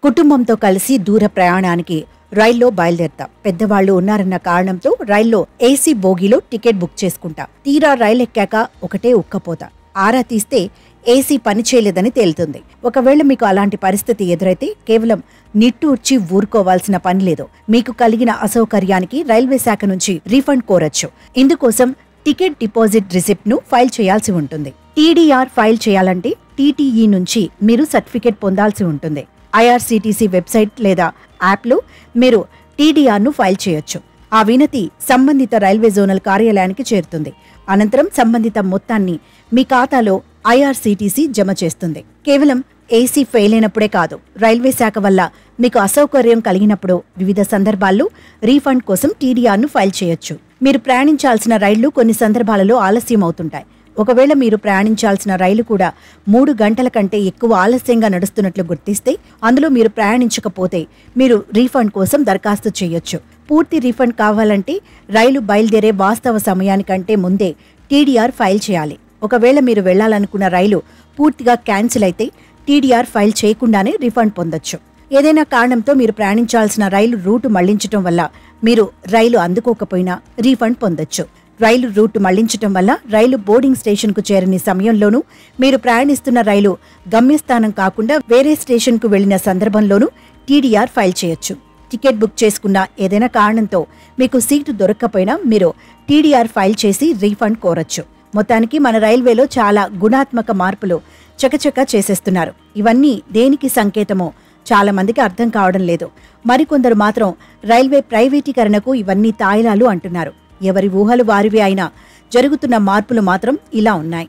కుటుంబంతో కలిసి దూర ప్రయాణానికి రైల్లో బయలుదేరతాం. పెద్దవాళ్లు ఉన్నారన్న కారణంతో రైల్లో ఏసీ బోగీలో టికెట్ బుక్ చేసుకుంటాం. తీరా రైలు ఎక్కాక ఒకటే ఉక్కపోత. ఆరా తీస్తే ఏసీ పనిచేయలేదని తేలుతుంది. ఒకవేళ మీకు అలాంటి పరిస్థితి ఎదురైతే కేవలం నిట్టూర్చి ఊరుకోవాల్సిన పని లేదు. మీకు కలిగిన అసౌకర్యానికి రైల్వే శాఖ నుంచి రీఫండ్ కోరొచ్చు. ఇందుకోసం టికెట్ డిపాజిట్ రిసిప్ట్ ను ఫైల్ చేయాల్సి ఉంటుంది. టీడీఆర్ ఫైల్ చేయాలంటే టీటీఈ నుంచి మీరు సర్టిఫికెట్ పొందాల్సి ఉంటుంది. ఐఆర్సీటీసీ వెబ్సైట్ లేదా యాప్లో మీరు టీడీఆర్ను ఫైల్ చేయొచ్చు. ఆ వినతి సంబంధిత రైల్వే జోనల్ కార్యాలయానికి చేరుతుంది. అనంతరం సంబంధిత మొత్తాన్ని మీ ఖాతాలో ఐఆర్సీటీసీ జమ చేస్తుంది. కేవలం ఏసీ ఫెయిల్ అయినప్పుడే కాదు, రైల్వే శాఖ వల్ల మీకు అసౌకర్యం కలిగినప్పుడు వివిధ సందర్భాల్లో రీఫండ్ కోసం టీడీఆర్ను ఫైల్ చేయొచ్చు. మీరు ప్రయాణించాల్సిన రైళ్లు కొన్ని సందర్భాలలో ఆలస్యం అవుతుంటాయి. ఒకవేళ మీరు ప్రయాణించాల్సిన రైలు కూడా 3 గంటల కంటే ఎక్కువ ఆలస్యంగా నడుస్తున్నట్లు గుర్తిస్తే అందులో మీరు ప్రయాణించకపోతే మీరు రీఫండ్ కోసం దరఖాస్తు చేయొచ్చు. పూర్తి రీఫండ్ కావాలంటే రైలు బయలుదేరే వాస్తవ సమయానికంటే ముందే టీడీఆర్ ఫైల్ చేయాలి. ఒకవేళ మీరు వెళ్లాలనుకున్న రైలు పూర్తిగా క్యాన్సిల్ అయితే టీడీఆర్ ఫైల్ చేయకుండానే రీఫండ్ పొందొచ్చు. ఏదైనా కారణంతో మీరు ప్రయాణించాల్సిన రైలు రూటు మళ్లించడం వల్ల మీరు రైలు అందుకోకపోయినా రీఫండ్ పొందొచ్చు. రైలు రూట్ మళ్లించటం వల్ల రైలు బోర్డింగ్ స్టేషన్కు చేరని సమయంలోనూ, మీరు ప్రయాణిస్తున్న రైలు గమ్యస్థానం కాకుండా వేరే స్టేషన్కు వెళ్లిన సందర్భంలోనూ టీడీఆర్ ఫైల్ చేయొచ్చు. టికెట్ బుక్ చేసుకున్న ఏదైనా కారణంతో మీకు సీటు దొరక్కపోయినా మీరు టీడీఆర్ ఫైల్ చేసి రీఫండ్ కోరొచ్చు. మొత్తానికి మన రైల్వేలో చాలా గుణాత్మక మార్పులు చకచకా చేసేస్తున్నారు. ఇవన్నీ దేనికి సంకేతమో చాలా మందికి అర్థం కావడం లేదు. మరికొందరు మాత్రం రైల్వే ప్రైవేటీకరణకు ఇవన్నీ తాయిలాలు అంటున్నారు. ఎవరి ఊహలు వారివి అయినా జరుగుతున్న మార్పులు మాత్రం ఇలా ఉన్నాయి.